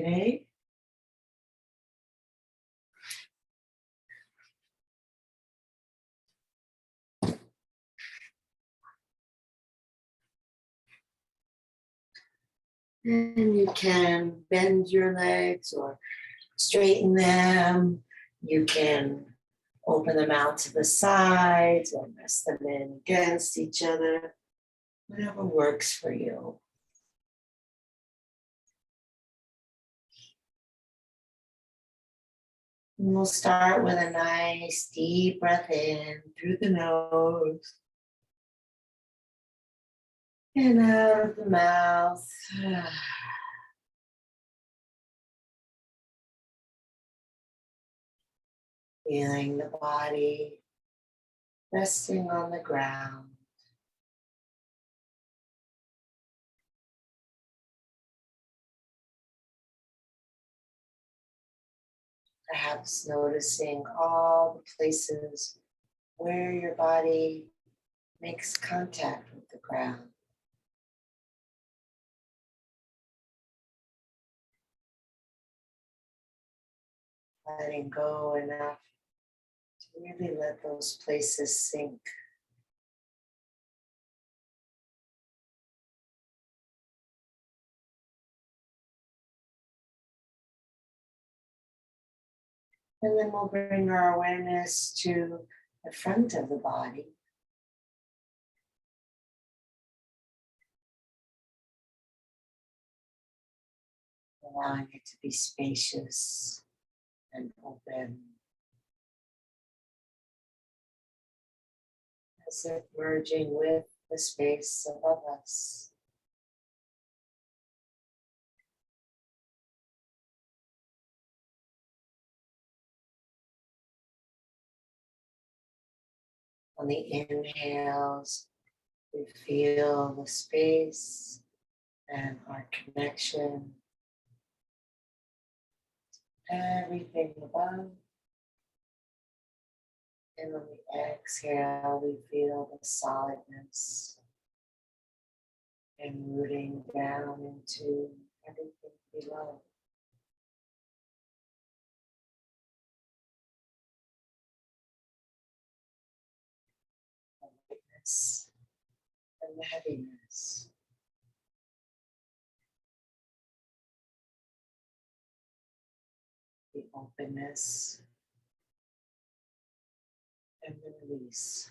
Friday. And you can bend your legs or straighten them. You can open them out to the sides or rest them in against each other, whatever works for you. And we'll start with a nice deep breath in through the nose and out of the mouth. Feeling the body resting on the ground. Perhaps noticing all the places where your body makes contact with the ground. Letting go enough to really let those places sink. And then we'll bring our awareness to the front of the body. Allowing it to be spacious and open. As if merging with the space above us. On the inhales, we feel the space and our connection. Everything above. And on the exhale, we feel the solidness and rooting down into everything below. The lightness and the heaviness. The openness and the release.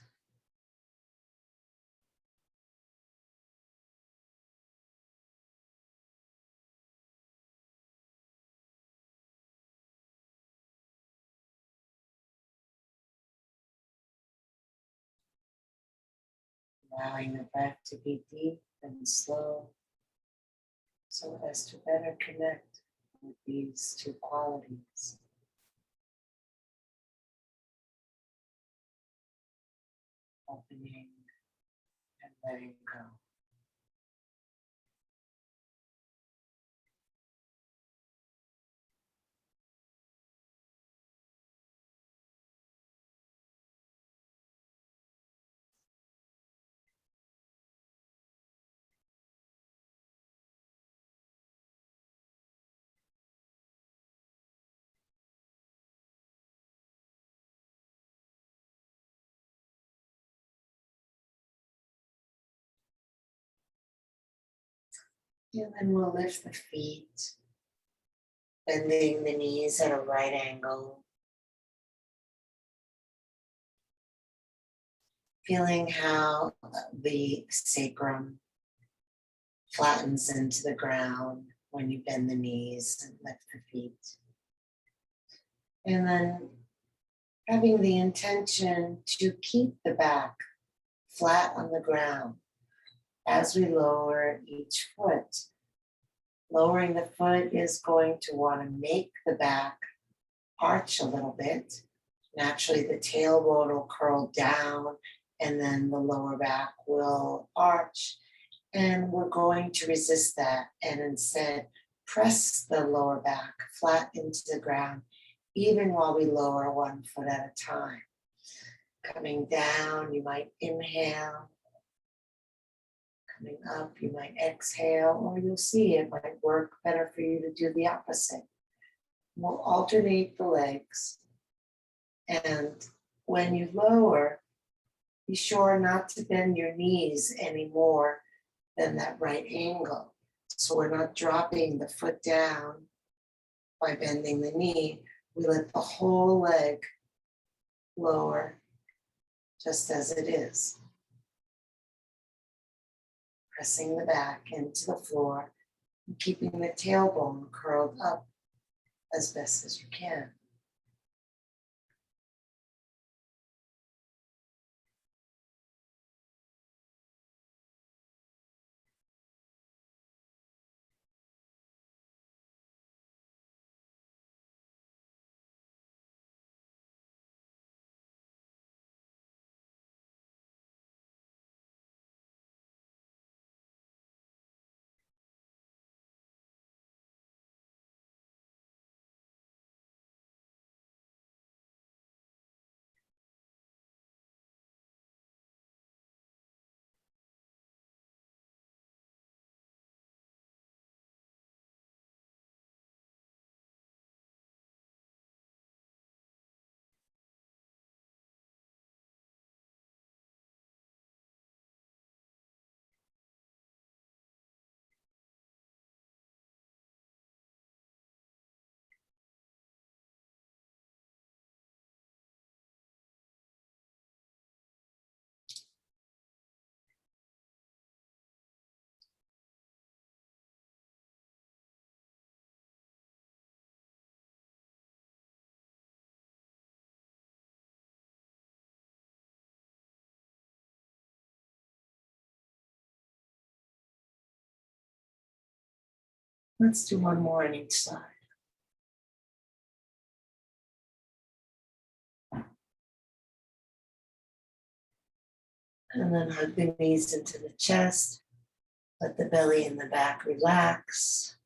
Allowing the breath to be deep and slow so as to better connect with these two qualities. Opening and letting go. And then we'll lift the feet, bending the knees at a right angle. Feeling how the sacrum flattens into the ground when you bend the knees and lift the feet. And then having the intention to keep the back flat on the ground as we lower each foot. Lowering the foot is going to want to make the back arch a little bit. Naturally, the tailbone will curl down and then the lower back will arch. And we're going to resist that and instead press the lower back flat into the ground, even while we lower one foot at a time. Coming down, you might inhale. Coming up, you might exhale, or you'll see it might work better for you to do the opposite. We'll alternate the legs. And when you lower, be sure not to bend your knees any more than that right angle. So we're not dropping the foot down by bending the knee. We let the whole leg lower just as it is. Pressing the back into the floor and keeping the tailbone curled up as best as you can. Let's do one more on each side. And then hug the knees into the chest. Let the belly and the back relax.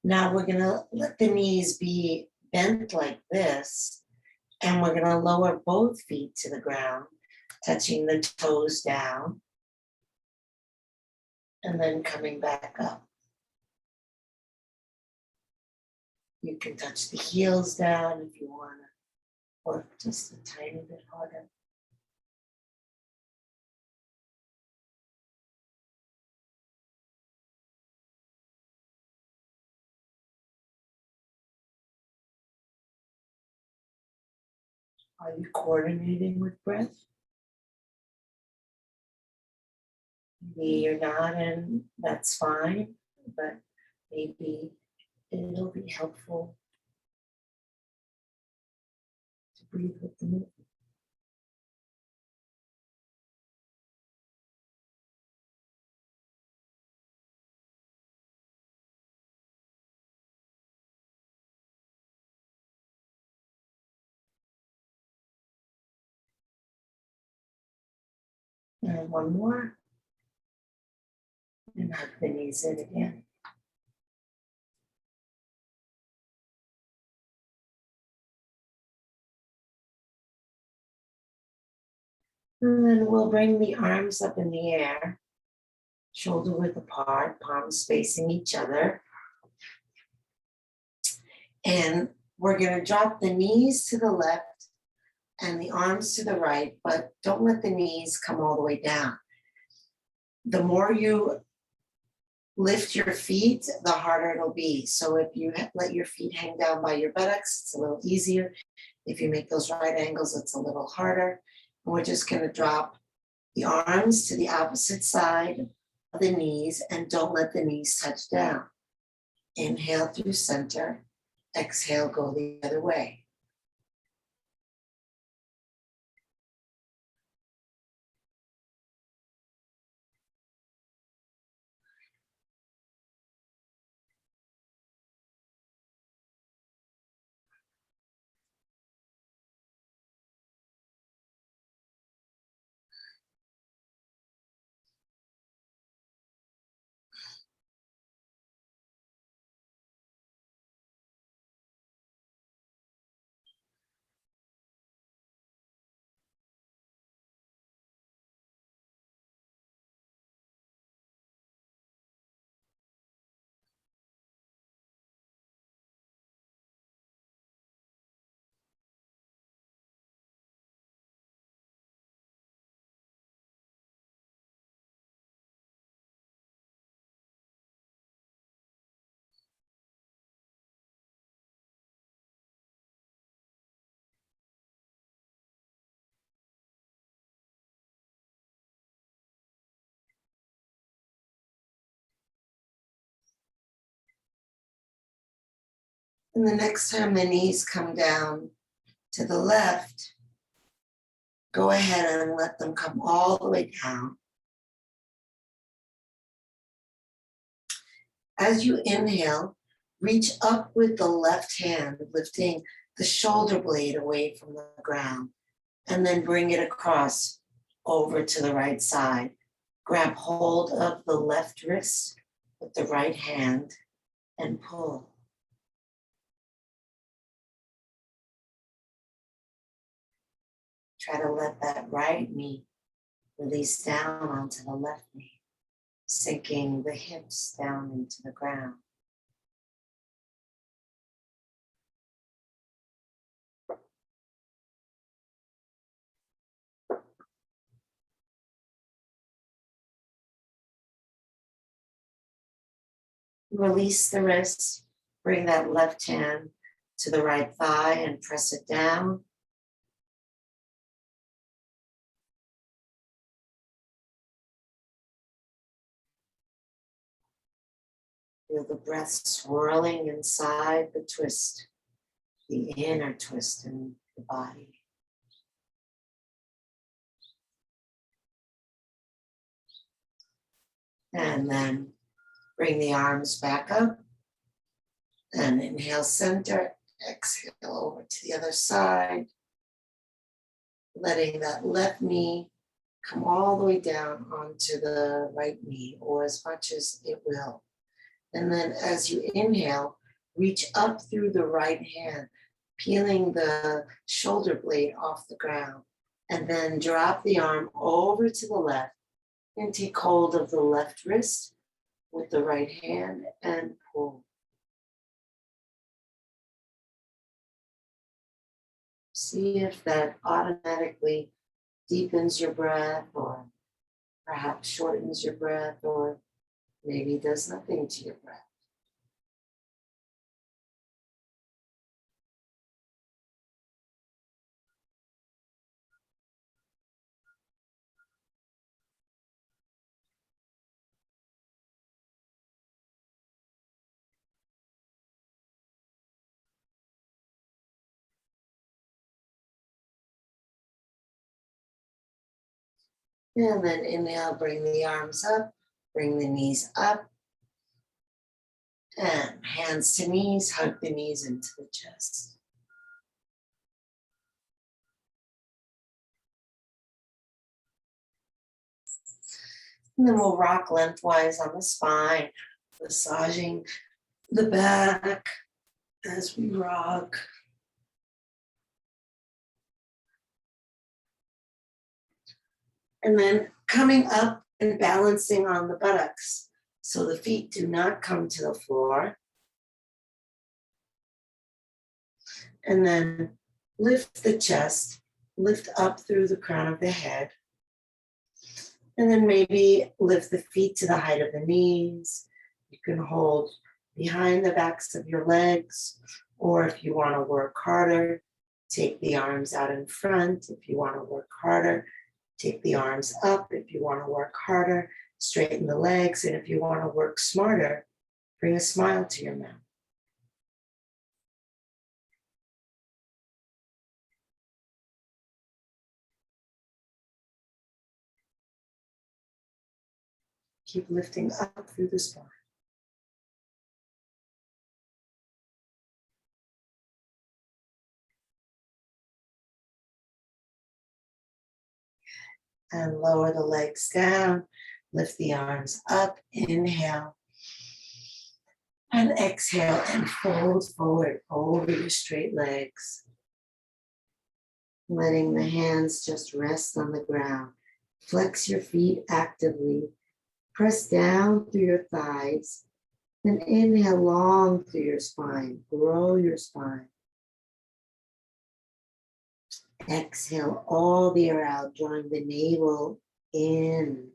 Now we're gonna let the knees be bent like this, and we're gonna lower both feet to the ground, touching the toes down, and then coming back up. You can touch the heels down if you wanna, or just a tiny bit harder. Are you coordinating with breath? Maybe you're not, and that's fine, but maybe it'll be helpful to breathe with the movement. And one more. And hug the knees in again. And then we'll bring the arms up in the air, shoulder width apart, palms facing each other. And we're going to drop the knees to the left and the arms to the right, but don't let the knees come all the way down. The more you lift your feet, the harder it'll be. So if you let your feet hang down by your buttocks, it's a little easier. If you make those right angles, it's a little harder. And we're just going to drop the arms to the opposite side of the knees and don't let the knees touch down. Inhale through center, exhale, go the other way. And the next time the knees come down to the left, go ahead and let them come all the way down. As you inhale, reach up with the left hand, lifting the shoulder blade away from the ground, and then bring it across over to the right side. Grab hold of the left wrist with the right hand and pull. Try to let that right knee release down onto the left knee, sinking the hips down into the ground. Release the wrist, bring that left hand to the right thigh and press it down. Feel the breath swirling inside the twist, the inner twist in the body. And then bring the arms back up and inhale center, exhale over to the other side, letting that left knee come all the way down onto the right knee, or as much as it will. And then as you inhale, reach up through the right hand, peeling the shoulder blade off the ground, and then drop the arm over to the left and take hold of the left wrist with the right hand and pull. See if that automatically deepens your breath, or perhaps shortens your breath, or maybe does nothing to your breath. And then inhale, bring the arms up, bring the knees up, and hands to knees, hug the knees into the chest. And then we'll rock lengthwise on the spine, massaging the back as we rock. And then coming up and balancing on the buttocks so the feet do not come to the floor. And then lift the chest, lift up through the crown of the head. And then maybe lift the feet to the height of the knees. You can hold behind the backs of your legs, or if you want to work harder, take the arms out in front. If you want to work harder, take the arms up. If you want to work harder, straighten the legs. And if you want to work smarter, bring a smile to your mouth. Keep lifting up through the spine. And lower the legs down. Lift the arms up. Inhale. And exhale and fold forward over your straight legs. Letting the hands just rest on the ground. Flex your feet actively. Press down through your thighs. Then inhale long through your spine. Grow your spine. Exhale all the air out, drawing the navel in.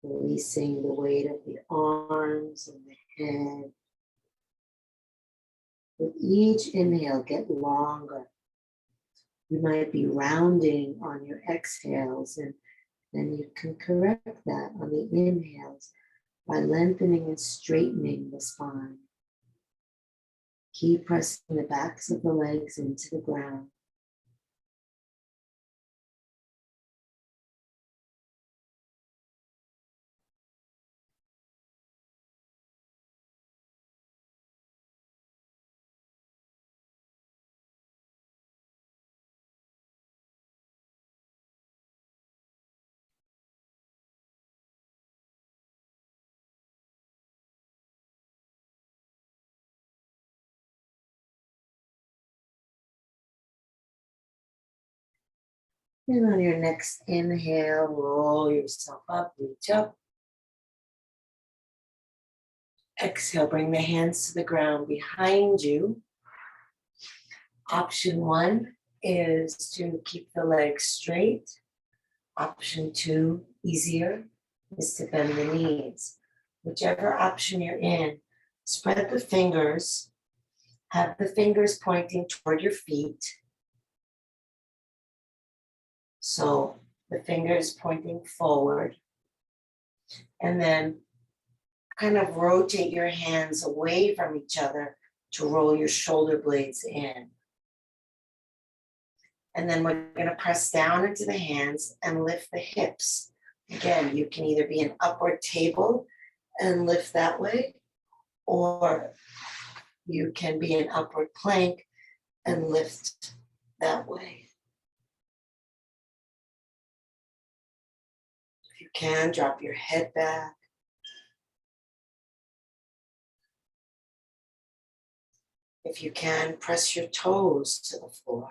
Releasing the weight of the arms and the head. With each inhale, get longer. You might be rounding on your exhales, and then you can correct that on the inhales by lengthening and straightening the spine. Keep pressing the backs of the legs into the ground. And on your next inhale, roll yourself up, reach up. Exhale, bring the hands to the ground behind you. Option 1 is to keep the legs straight. Option 2, easier, is to bend the knees. Whichever option you're in, spread the fingers, have the fingers pointing toward your feet. So the fingers pointing forward. And then kind of rotate your hands away from each other to roll your shoulder blades in. And then we're going to press down into the hands and lift the hips. Again, you can either be an upward table and lift that way, or you can be an upward plank and lift that way. If you can, drop your head back. If you can, press your toes to the floor.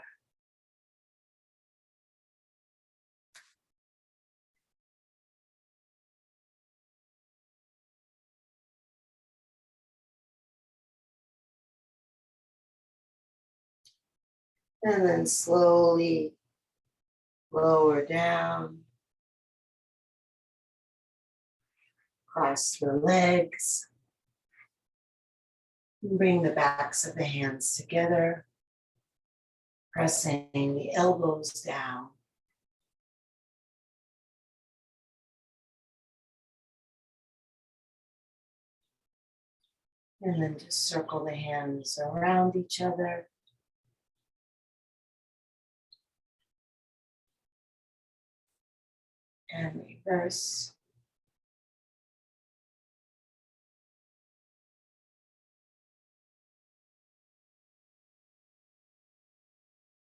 And then slowly lower down. Cross the legs. Bring the backs of the hands together. Pressing the elbows down. And then just circle the hands around each other. And reverse.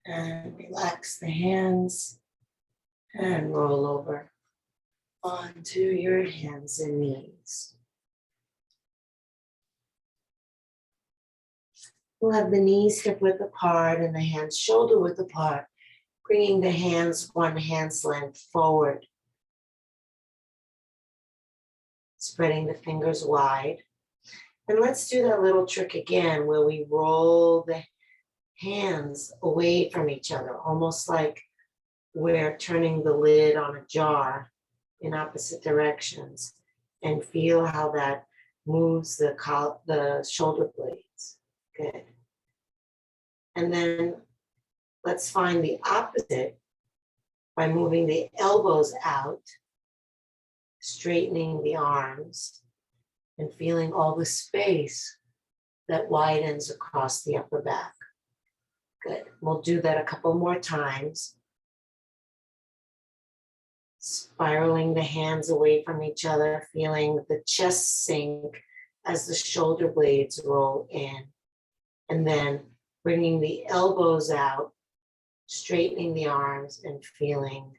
And relax the hands and roll over onto your hands and knees. We'll have the knees hip width apart and the hands shoulder width apart, bringing the hands one hand's length forward. Spreading the fingers wide. And let's do that little trick again where we roll the hands away from each other, almost like we're turning the lid on a jar in opposite directions, and feel how that moves the shoulder blades. Good. And then let's find the opposite by moving the elbows out, straightening the arms, and feeling all the space that widens across the upper back. Good. We'll do that a couple more times. Spiraling the hands away from each other, feeling the chest sink as the shoulder blades roll in. And then bringing the elbows out, straightening the arms, and feeling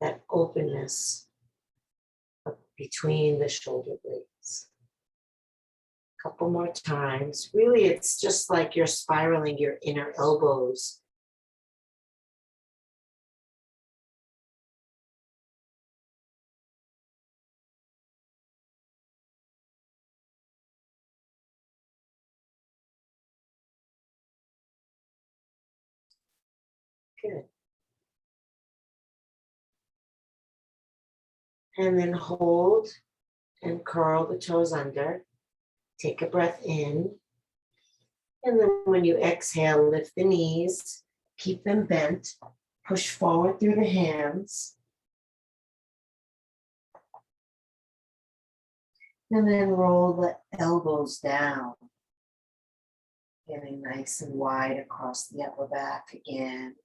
that openness between the shoulder blades. A couple more times. Really, it's just like you're spiraling your inner elbows. Good. And then hold and curl the toes under. Take a breath in. And then when you exhale, lift the knees, keep them bent, push forward through the hands. And then roll the elbows down. Getting nice and wide across the upper back again.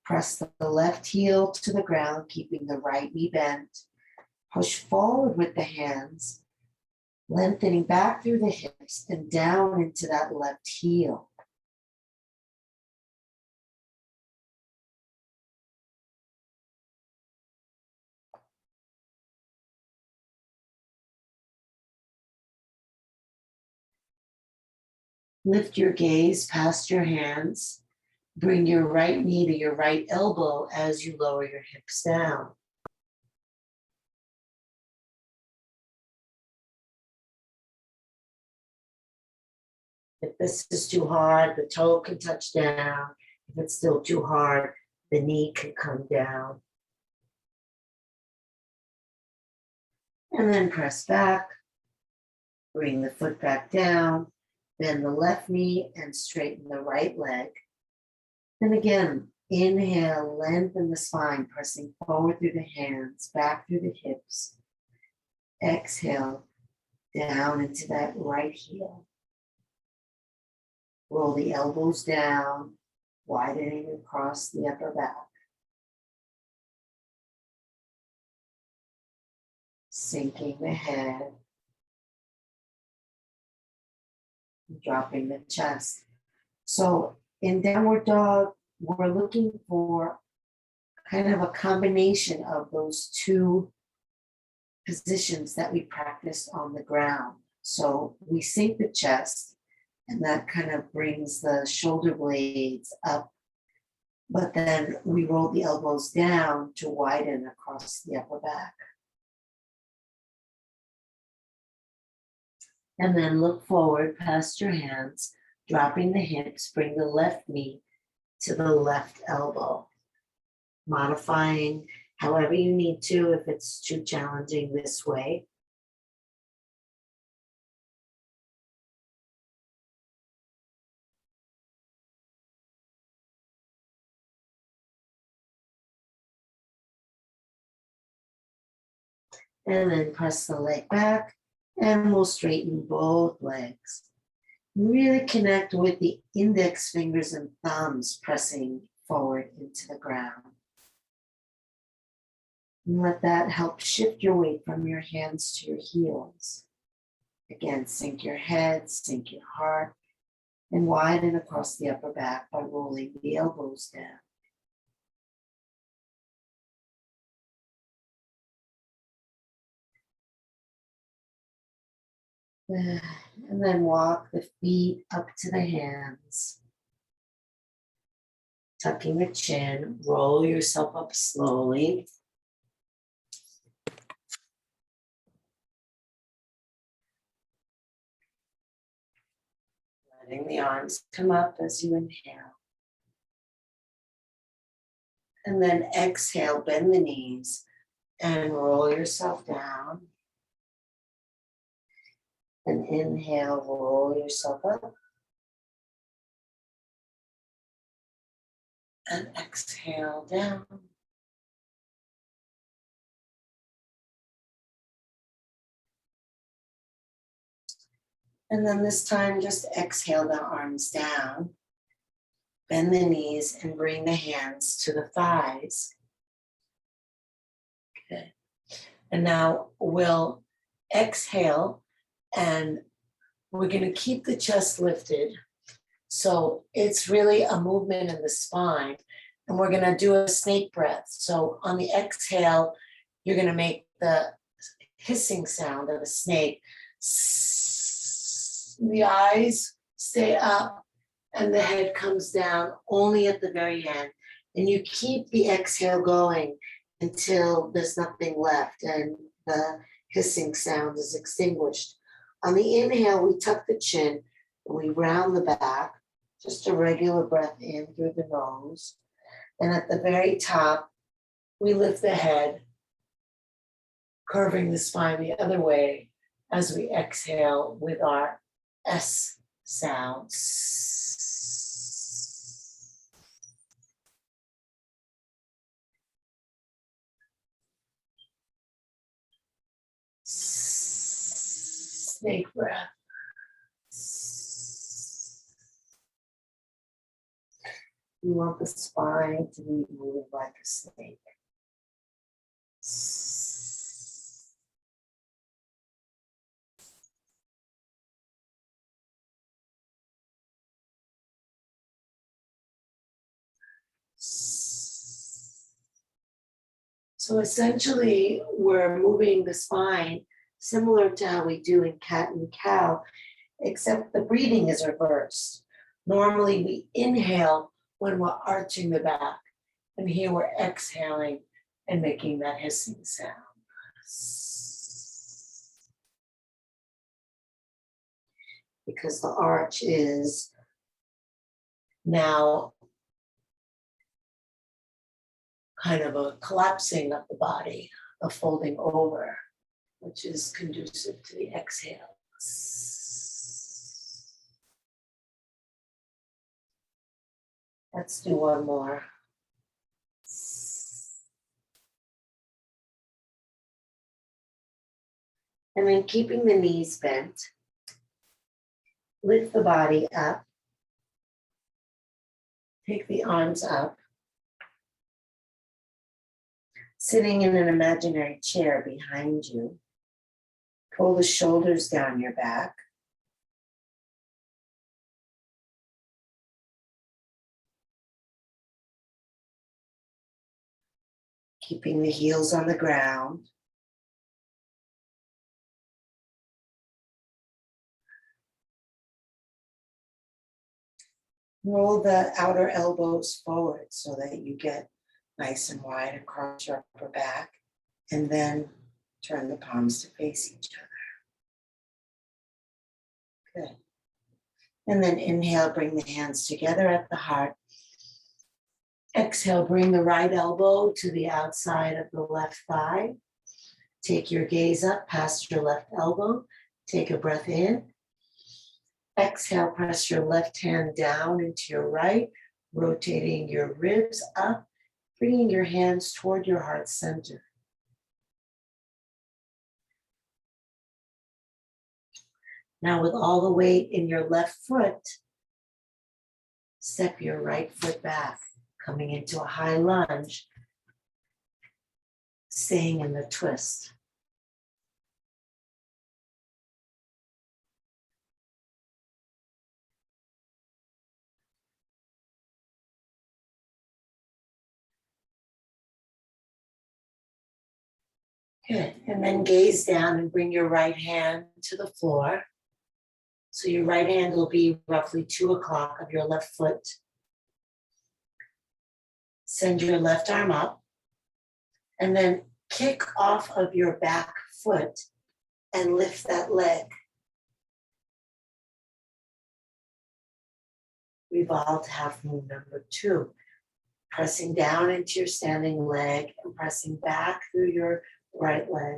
Press the left heel to the ground, keeping the right knee bent. Push forward with the hands, lengthening back through the hips and down into that left heel. Lift your gaze past your hands. Bring your right knee to your right elbow as you lower your hips down. If this is too hard, the toe can touch down. If it's still too hard, the knee can come down. And then press back. Bring the foot back down. Bend the left knee and straighten the right leg. And again, inhale, lengthen the spine, pressing forward through the hands, back through the hips. Exhale, down into that right heel. Roll the elbows down, widening across the upper back. Sinking the head, dropping the chest. So in downward dog, we're looking for kind of a combination of those two positions that we practice on the ground. So we sink the chest, and that kind of brings the shoulder blades up. But then we roll the elbows down to widen across the upper back. And then look forward past your hands, dropping the hips, bring the left knee to the left elbow. Modifying however you need to if it's too challenging this way. And then press the leg back and we'll straighten both legs. Really connect with the index fingers and thumbs pressing forward into the ground. And let that help shift your weight from your hands to your heels. Again, sink your head, sink your heart, and widen across the upper back by rolling the elbows down. And then walk the feet up to the hands. Tucking the chin, roll yourself up slowly. Letting the arms come up as you inhale. And then exhale, bend the knees and roll yourself down. And inhale, roll yourself up. And exhale down. And then this time, just exhale the arms down. Bend the knees and bring the hands to the thighs. Okay. And now we'll exhale and we're going to keep the chest lifted. So it's really a movement in the spine. And we're going to do a snake breath. So on the exhale, you're going to make the hissing sound of a snake. The eyes stay up and the head comes down only at the very end. And you keep the exhale going until there's nothing left and the hissing sound is extinguished. On the inhale, we tuck the chin and we round the back, just a regular breath in through the nose. And at the very top, we lift the head, curving the spine the other way as we exhale with our S sound. Snake breath. You want the spine to be moving like a snake. So essentially, we're moving the spine similar to how we do in cat and cow, except the breathing is reversed. Normally, we inhale when we're arching the back, and here we're exhaling and making that hissing sound. Because the arch is now kind of a collapsing of the body, a folding over, which is conducive to the exhale. Let's do one more. And then keeping the knees bent, lift the body up, take the arms up, sitting in an imaginary chair behind you, pull the shoulders down your back. Keeping the heels on the ground. Roll the outer elbows forward so that you get nice and wide across your upper back, and then turn the palms to face each other. Good. And then inhale, bring the hands together at the heart. Exhale, bring the right elbow to the outside of the left thigh. Take your gaze up past your left elbow. Take a breath in. Exhale, press your left hand down into your right, rotating your ribs up, bringing your hands toward your heart center. Now, with all the weight in your left foot, step your right foot back, coming into a high lunge, staying in the twist. Good. And then gaze down and bring your right hand to the floor. So your right hand will be roughly 2 o'clock of your left foot. Send your left arm up and then kick off of your back foot and lift that leg. Revolve to half moon number 2. Pressing down into your standing leg and pressing back through your right leg.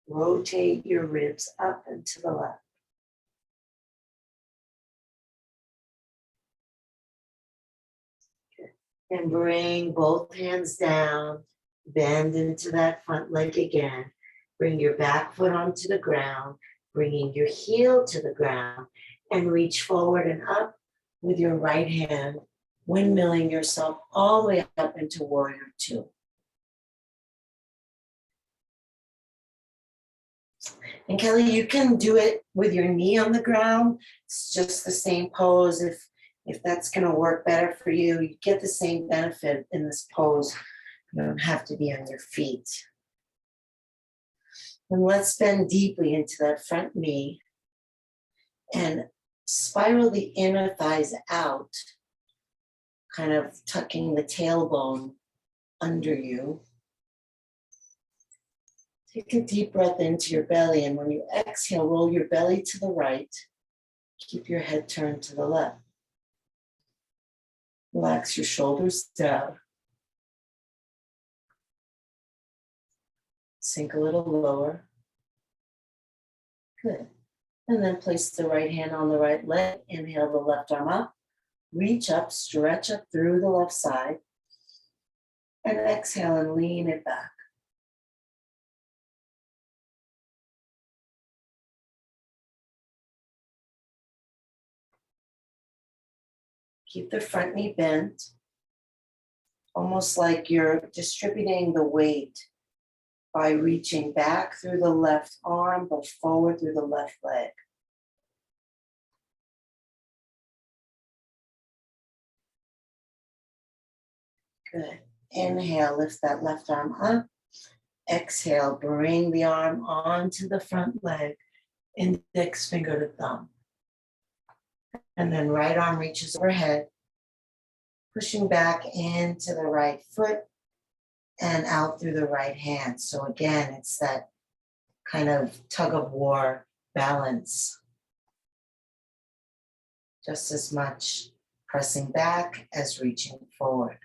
Rotate your ribs up and to the left. Okay. And bring both hands down, bend into that front leg again. Bring your back foot onto the ground, bringing your heel to the ground, and reach forward and up with your right hand, windmilling yourself all the way up into Warrior 2. And Kelly, you can do it with your knee on the ground. It's just the same pose. If that's going to work better for you, you get the same benefit in this pose. You don't have to be on your feet. And let's bend deeply into that front knee and spiral the inner thighs out, kind of tucking the tailbone under you. Take a deep breath into your belly, and when you exhale, roll your belly to the right. Keep your head turned to the left. Relax your shoulders down. Sink a little lower. Good. And then place the right hand on the right leg. Inhale the left arm up. Reach up, stretch up through the left side. And exhale and lean it back. Keep the front knee bent. almost like you're distributing the weight by reaching back through the left arm, but forward through the left leg. Good. Inhale, lift that left arm up. Exhale, bring the arm onto the front leg, index finger to thumb. And then right arm reaches overhead, pushing back into the right foot and out through the right hand. So again, it's that kind of tug of war balance. Just as much pressing back as reaching forward.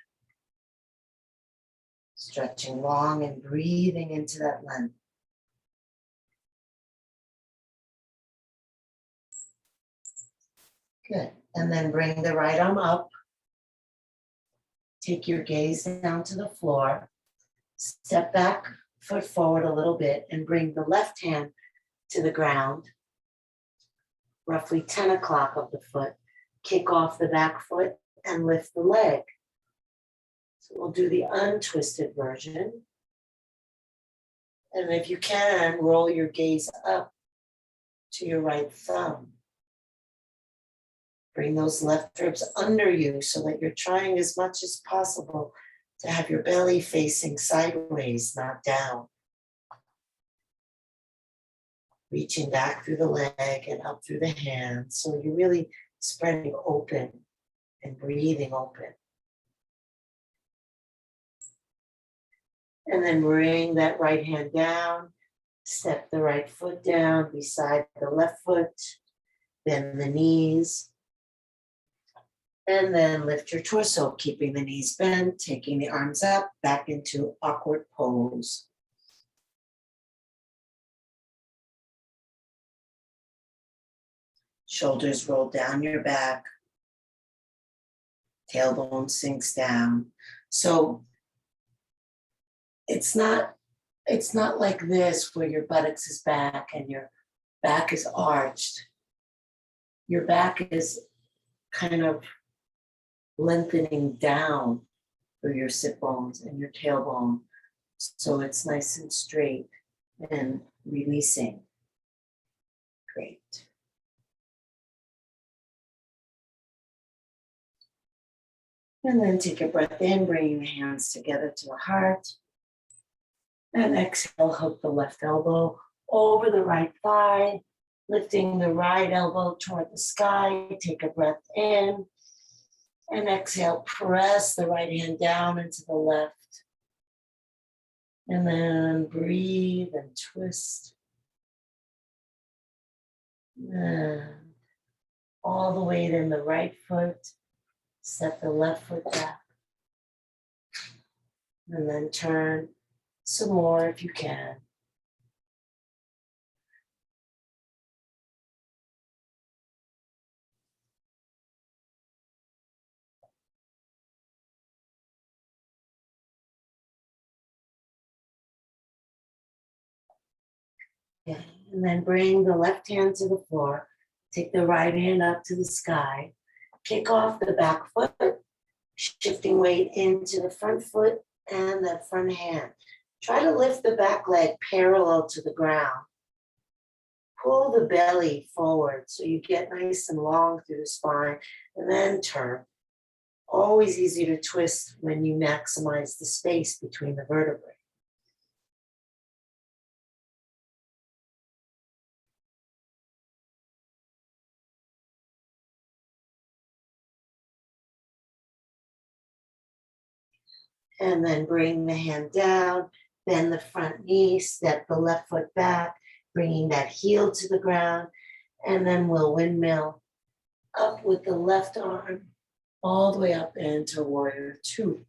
Stretching long and breathing into that length. Good. And then bring the right arm up. Take your gaze down to the floor. Step back, foot forward a little bit, and bring the left hand to the ground. Roughly 10 o'clock of the foot. Kick off the back foot and lift the leg. So we'll do the untwisted version. And if you can, roll your gaze up to your right thumb. Bring those left ribs under you so that you're trying as much as possible to have your belly facing sideways, not down. Reaching back through the leg and up through the hands. So you're really spreading open and breathing open. And then bring that right hand down, step the right foot down beside the left foot, bend the knees, and then lift your torso, keeping the knees bent, taking the arms up, back into awkward pose. Shoulders roll down your back, tailbone sinks down. So it's not like this where your buttocks is back and your back is arched. Your back is kind of lengthening down through your sit bones and your tailbone. So it's nice and straight and releasing. Great. And then take a breath in, bringing the hands together to the heart. And exhale, hook the left elbow over the right thigh, lifting the right elbow toward the sky. Take a breath in. And exhale, press the right hand down into the left. And then breathe and twist. And all the weight in the right foot. Step the left foot back. And then turn some more if you can. Yeah. And then bring the left hand to the floor. Take the right hand up to the sky. Kick off the back foot, shifting weight into the front foot and that front hand. Try to lift the back leg parallel to the ground. Pull the belly forward so you get nice and long through the spine, and then turn. Always easy to twist when you maximize the space between the vertebrae. And then bring the hand down, bend the front knee, step the left foot back, bringing that heel to the ground, and then we'll windmill up with the left arm, all the way up into warrior two.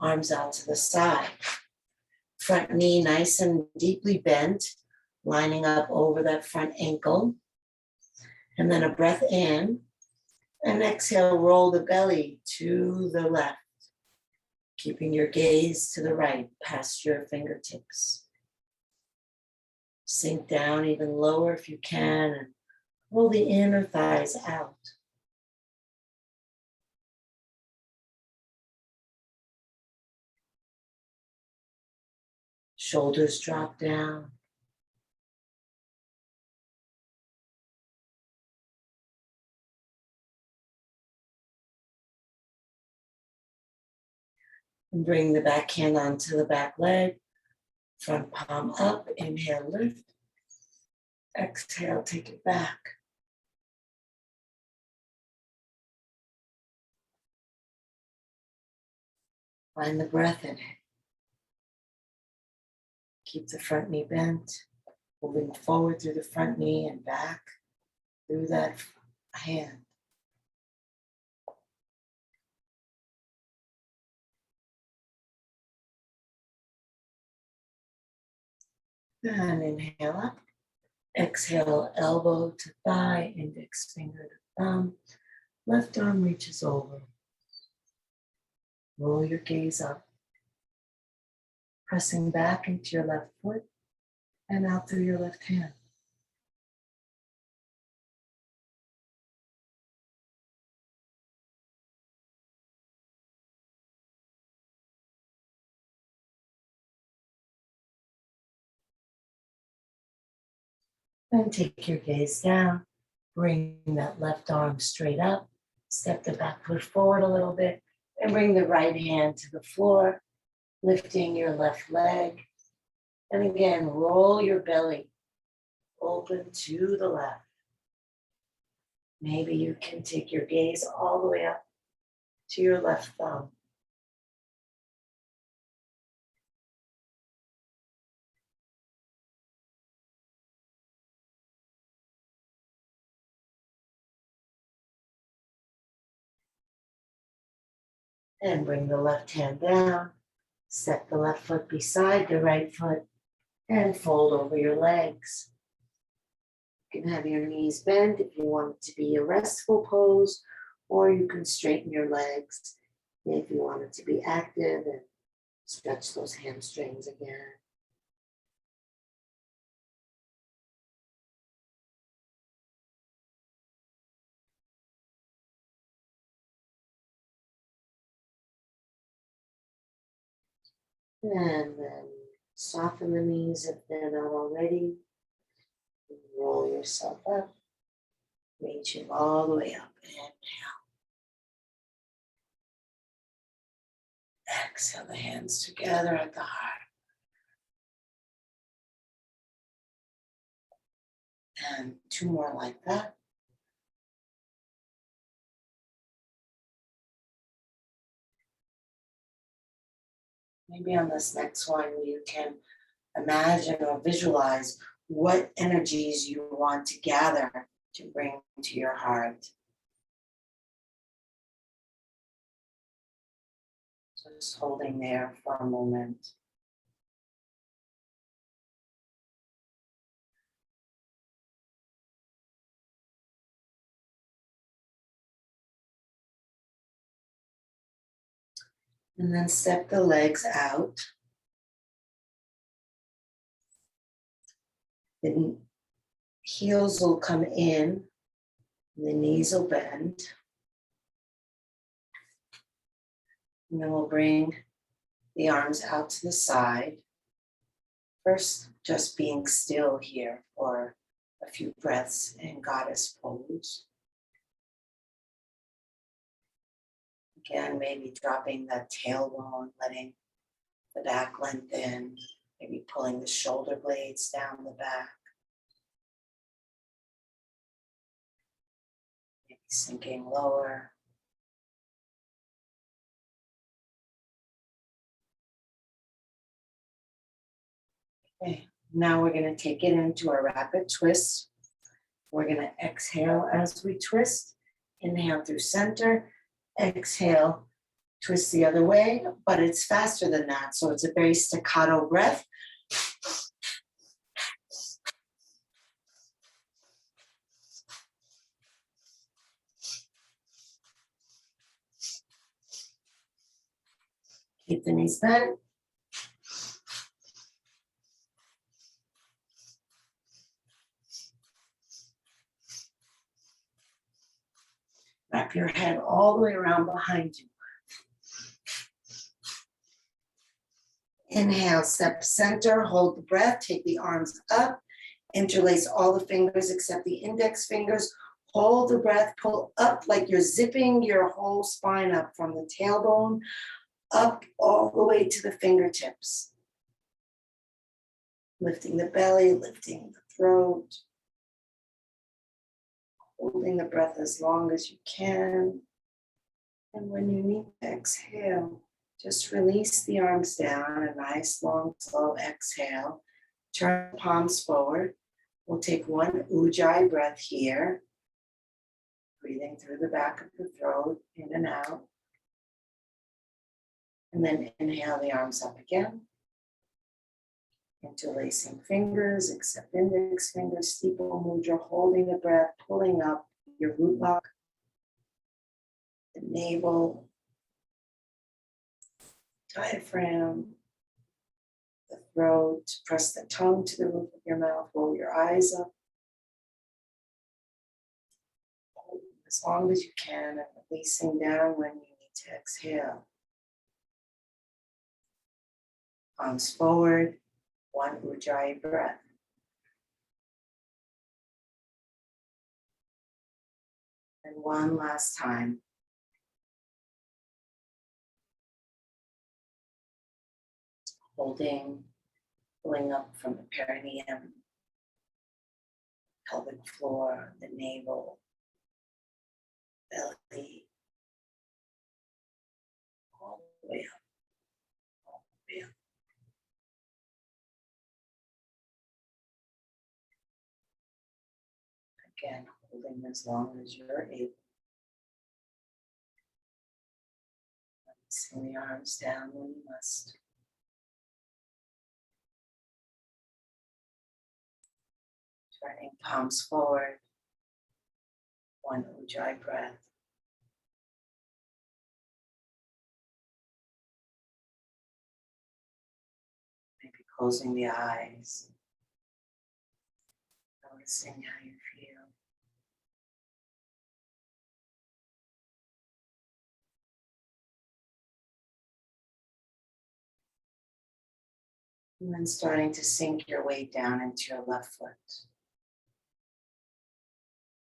Arms out to the side. Front knee nice and deeply bent, lining up over that front ankle. And then a breath in, and exhale, roll the belly to the left. Keeping your gaze to the right, past your fingertips. Sink down even lower if you can, and roll the inner thighs out. Shoulders drop down. And bring the back hand onto the back leg. Front palm up. Inhale, lift. Exhale, take it back. Find the breath in it. Keep the front knee bent. Moving forward through the front knee and back through that hand. And inhale up. Exhale, elbow to thigh, index finger to thumb. Left arm reaches over. Roll your gaze up. Pressing back into your left foot and out through your left hand. Then take your gaze down. Bring that left arm straight up. Step the back foot forward a little bit. And bring the right hand to the floor. Lifting your left leg. And again, roll your belly open to the left. Maybe you can take your gaze all the way up to your left thumb. And bring the left hand down. Step the left foot beside the right foot and fold over your legs. You can have your knees bent if you want it to be a restful pose, or you can straighten your legs if you want it to be active and stretch those hamstrings again. And then soften the knees if they're not already. Roll yourself up, reaching all the way up. Inhale. Exhale the hands together at the heart. And two more like that. Maybe on this next one, you can imagine or visualize what energies you want to gather to bring to your heart. So just holding there for a moment. And then step the legs out. The heels will come in, the knees will bend. And then we'll bring the arms out to the side. First, just being still here for a few breaths in goddess pose. Again, maybe dropping that tailbone, letting the back lengthen, maybe pulling the shoulder blades down the back. Maybe sinking lower. Okay, now we're going to take it into a rapid twist. We're going to exhale as we twist. Inhale through center. Exhale, twist the other way, but it's faster than that. So it's a very staccato breath. Keep the knees bent. Wrap your head all the way around behind you. Inhale, step center, hold the breath, take the arms up, interlace all the fingers except the index fingers. Hold the breath, pull up like you're zipping your whole spine up from the tailbone up all the way to the fingertips. Lifting the belly, lifting the throat. Holding the breath as long as you can. And when you need to exhale, just release the arms down, a nice, long, slow exhale. Turn the palms forward. We'll take one Ujjayi breath here. Breathing through the back of the throat, in and out. And then inhale the arms up again. Interlacing fingers, except index fingers, steeple mudra, holding the breath, pulling up your root lock, the navel, diaphragm, the throat. Press the tongue to the roof of your mouth, roll your eyes up. Hold as long as you can and releasing down when you need to exhale. Palms forward, one Ujjayi breath. And one last time. Holding, pulling up from the perineum, pelvic floor, the navel, belly, all the way up, all the way up. Again, holding as long as you're able. Releasing the arms down when you must. Turning palms forward. One Ujjayi breath. Maybe closing the eyes. Noticing how you feel. And then starting to sink your weight down into your left foot.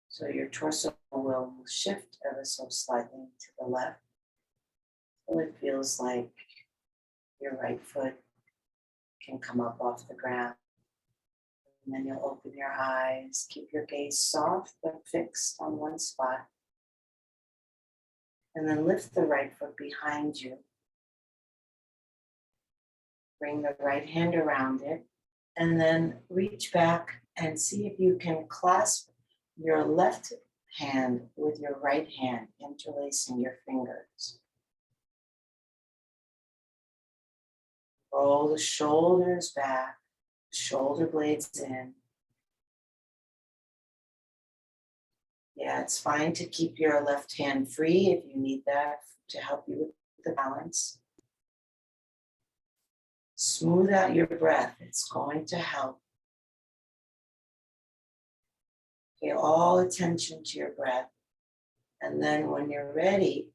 So your torso will shift ever so slightly to the left. So it feels like your right foot can come up off the ground. And then you'll open your eyes. Keep your gaze soft but fixed on one spot. And then lift the right foot behind you. Bring the right hand around it. And then reach back and see if you can clasp your left hand with your right hand, interlacing your fingers. Roll the shoulders back, shoulder blades in. Yeah, it's fine to keep your left hand free if you need that to help you with the balance. Smooth out your breath, it's going to help. Pay all attention to your breath. And then when you're ready,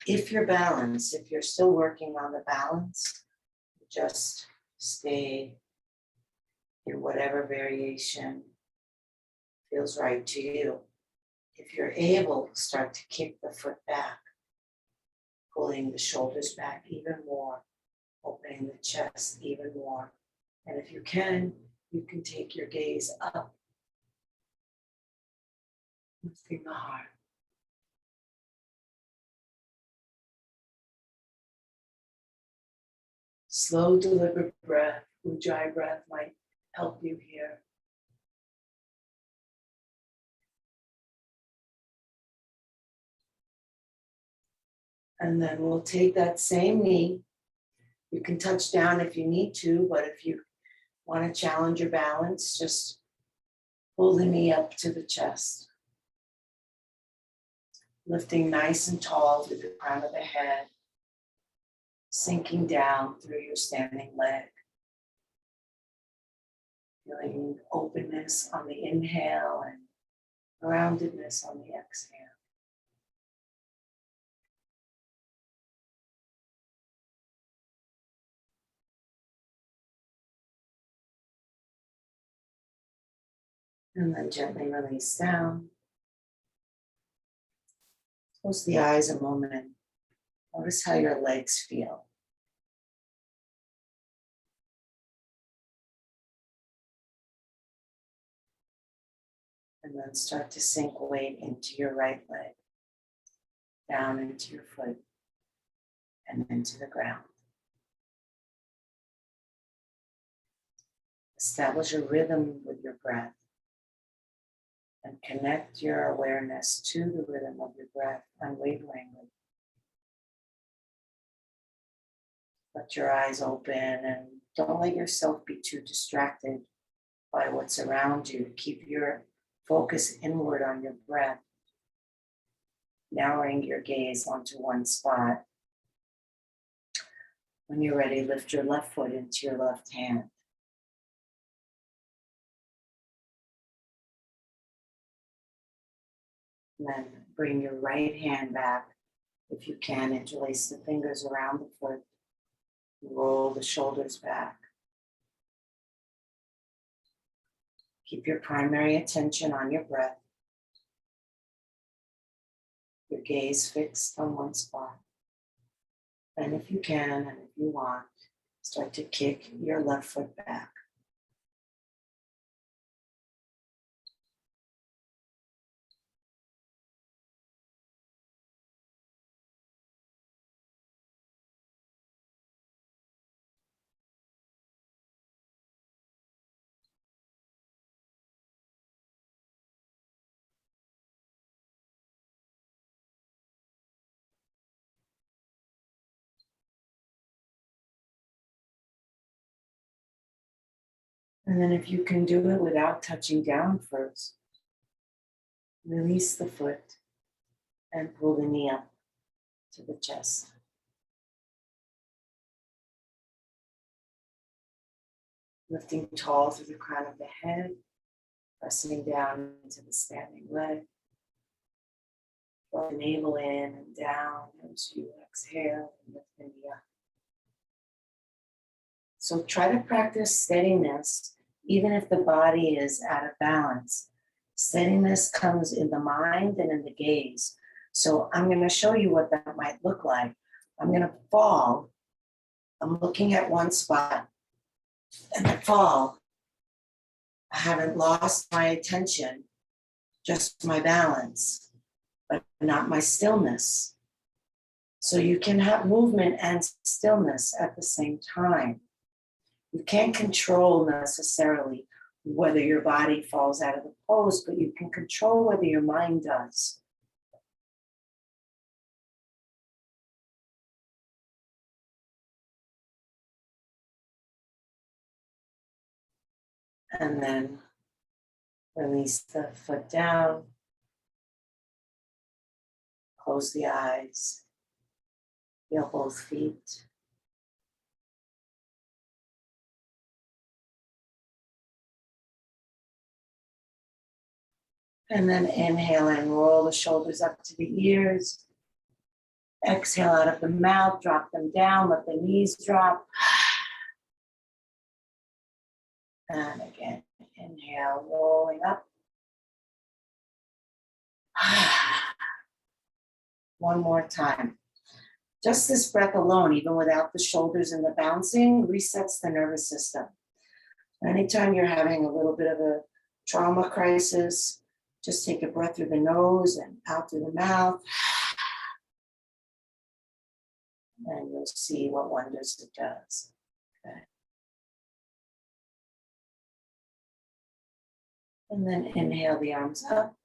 if you're balanced, if you're still working on the balance, just stay in whatever variation feels right to you. If you're able, start to kick the foot back, pulling the shoulders back even more, opening the chest even more. And if you can take your gaze up, lifting the heart. Slow, deliberate breath, Ujjayi breath might help you here. And then we'll take that same knee. You can touch down if you need to, but if you want to challenge your balance, just pull the knee up to the chest. Lifting nice and tall to the crown of the head. Sinking down through your standing leg. Feeling openness on the inhale and roundedness on the exhale. And then gently release down. Close the eyes a moment and notice how your legs feel. And then start to sink weight into your right leg, down into your foot, and into the ground. Establish a rhythm with your breath and connect your awareness to the rhythm of your breath unwaveringly. Let your eyes open and don't let yourself be too distracted by what's around you. Keep your focus inward on your breath, narrowing your gaze onto one spot. When you're ready, lift your left foot into your left hand. And then bring your right hand back, if you can, interlace the fingers around the foot. Roll the shoulders back. Keep your primary attention on your breath. Your gaze fixed on one spot. And if you can, and if you want, start to kick your left foot back. And then if you can do it without touching down first, release the foot and pull the knee up to the chest. Lifting tall through the crown of the head, pressing down into the standing leg. Draw the navel in and down as you exhale and lift the knee up. So try to practice steadiness, even if the body is out of balance. Steadiness comes in the mind and in the gaze. So I'm going to show you what that might look like. I'm going to fall. I'm looking at one spot, and I fall. I haven't lost my attention, just my balance, but not my stillness. So you can have movement and stillness at the same time. You can't control necessarily whether your body falls out of the pose, but you can control whether your mind does. And then release the foot down, close the eyes, feel both feet. And then inhale and roll the shoulders up to the ears. Exhale out of the mouth, drop them down, let the knees drop. And again, inhale, rolling up. One more time. Just this breath alone, even without the shoulders and the bouncing, resets the nervous system. Anytime you're having a little bit of a trauma crisis, just take a breath through the nose and out through the mouth. And you'll see what wonders it does. Okay. And then inhale the arms up.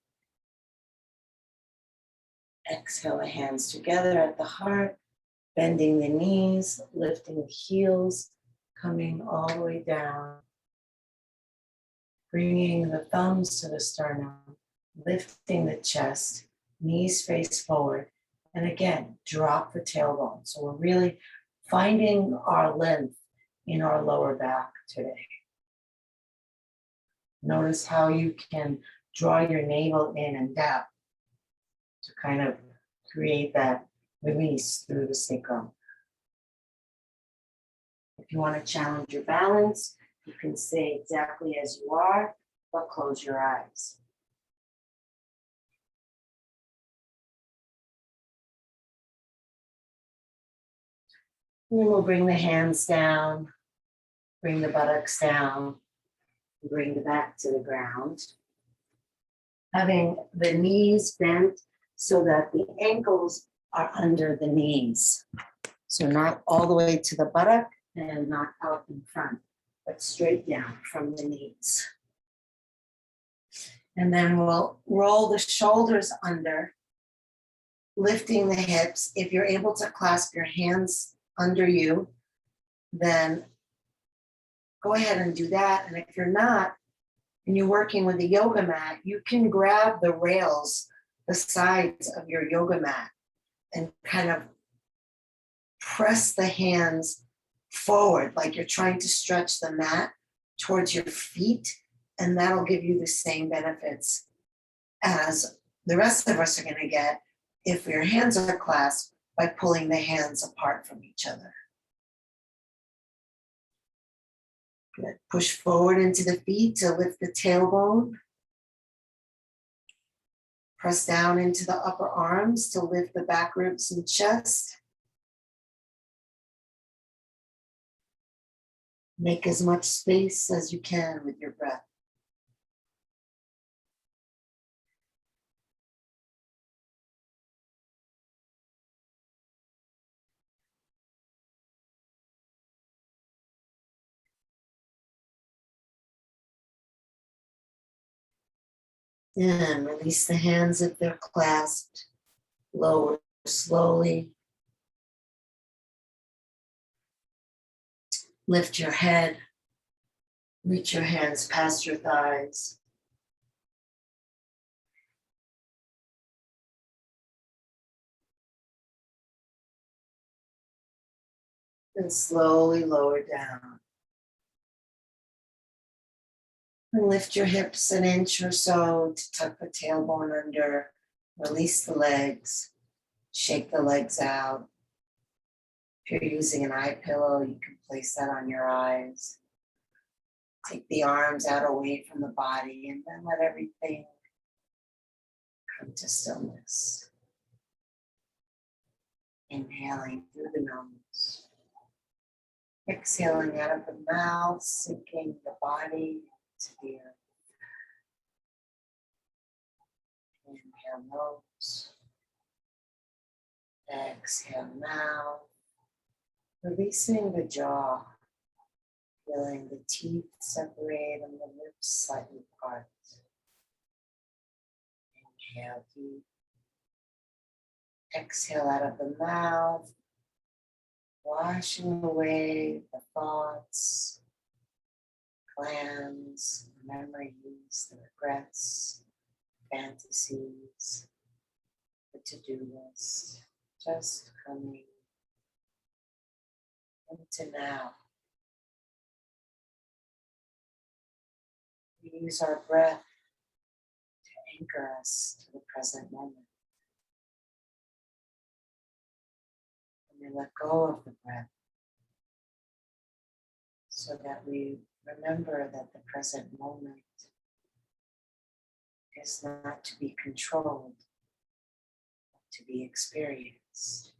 Exhale the hands together at the heart, bending the knees, lifting the heels, coming all the way down. Bringing the thumbs to the sternum, lifting the chest, knees face forward. And again, drop the tailbone. So we're really finding our length in our lower back today. Notice how you can draw your navel in and down to kind of create that release through the sacrum. If you want to challenge your balance, you can stay exactly as you are, but close your eyes. And then we'll bring the hands down, bring the buttocks down, bring the back to the ground. Having the knees bent so that the ankles are under the knees. So not all the way to the buttock and not out in front, but straight down from the knees. And then we'll roll the shoulders under, lifting the hips. If you're able to clasp your hands under you, then go ahead and do that. And if you're not, and you're working with a yoga mat, you can grab the rails, the sides of your yoga mat, and kind of press the hands forward like you're trying to stretch the mat towards your feet. And that'll give you the same benefits as the rest of us are going to get if your hands are clasped by pulling the hands apart from each other. Good. Push forward into the feet to lift the tailbone. Press down into the upper arms to lift the back ribs and chest. Make as much space as you can with your breath. And release the hands if they're clasped. Lower slowly. Lift your head. Reach your hands past your thighs. And slowly lower down. And lift your hips an inch or so to tuck the tailbone under. Release the legs. Shake the legs out. If you're using an eye pillow, you can place that on your eyes. Take the arms out away from the body and then let everything come to stillness. Inhaling through the nose. Exhaling out of the mouth, sinking the body to the earth. Inhale nose. Exhale mouth. Releasing the jaw. Feeling the teeth separate and the lips slightly apart. Inhale deep. Exhale out of the mouth. Washing away the thoughts, plans, memories, the regrets, fantasies, the to-do list. Just coming into now. We use our breath to anchor us to the present moment. And we let go of the breath so that we remember that the present moment is not to be controlled, but to be experienced.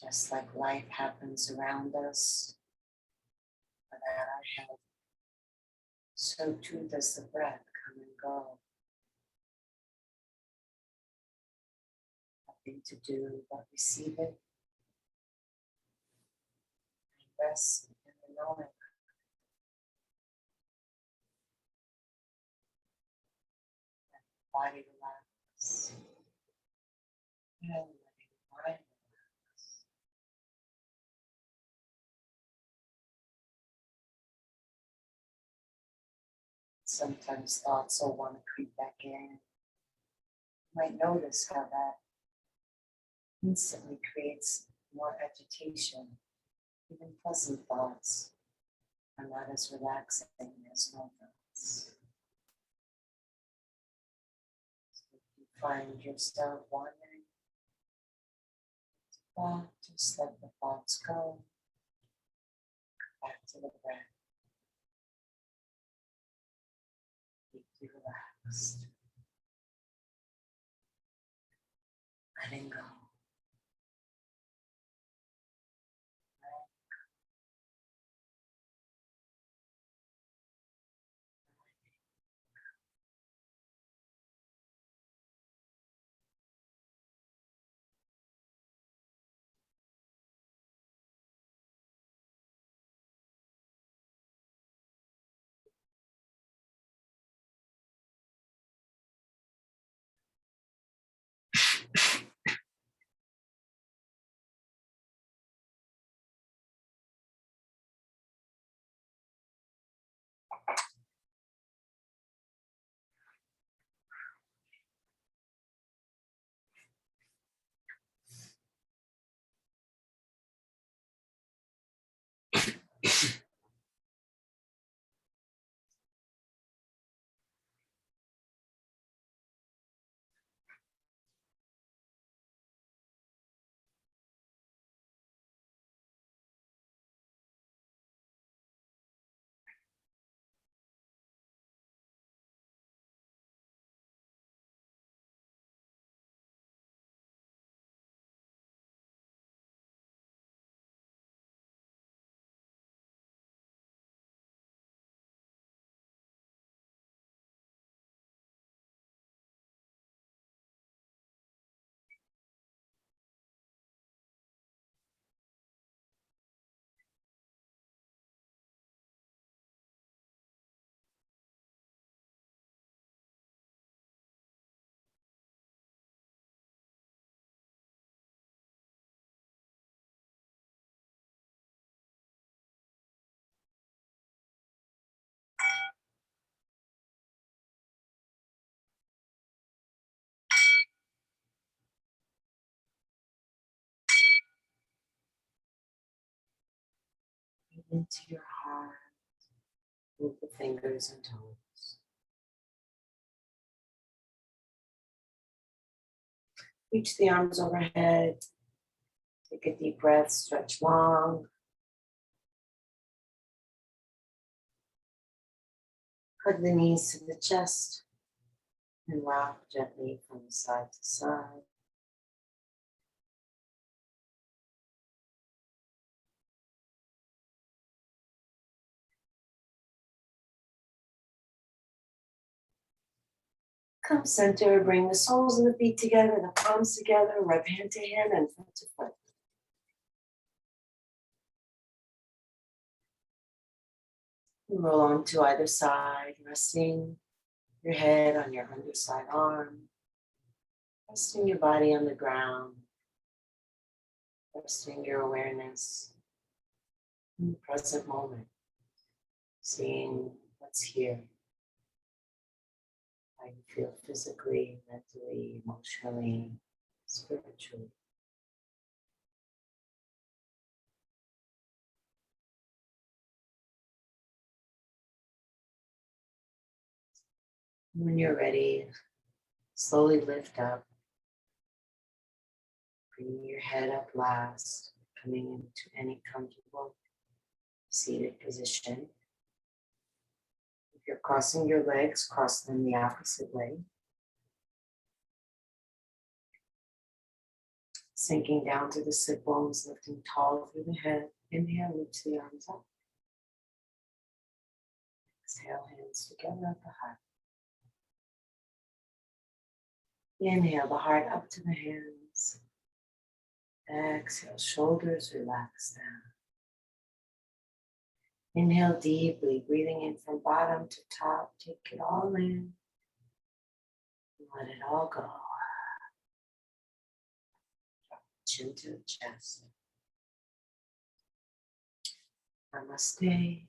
Just like life happens around us, without our help, so too does the breath come and go. Nothing to do but receive it and rest in the knowing. Let the body relax and letting the mind relax. Sometimes thoughts will want to creep back in. You might notice how that instantly creates more agitation. Even pleasant thoughts are not as relaxing as no thoughts. So if you find yourself wandering, just let the thoughts go. Come back to to the breath. Deeply relaxed. Letting go. Into your heart. Move the fingers and toes. Reach the arms overhead. Take a deep breath, stretch long. Hug the knees to the chest and rock gently from side to side. Come center, bring the soles of the feet together, the palms together, right hand to hand and foot to foot. Roll on to either side, resting your head on your underside arm, resting your body on the ground, resting your awareness in the present moment, seeing what's here, how you feel physically, mentally, emotionally, spiritually. When you're ready, slowly lift up, bringing your head up last, coming into any comfortable seated position. If you're crossing your legs, cross them the opposite way. Sinking down to the sit bones, lifting tall through the head. Inhale, reach the arms up. Exhale, hands together at the heart. Inhale, the heart up to the hands. Exhale, shoulders relax down. Inhale deeply, breathing in from bottom to top. Take it all in. And let it all go. Drop the chin to the chest. Namaste.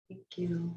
Thank you.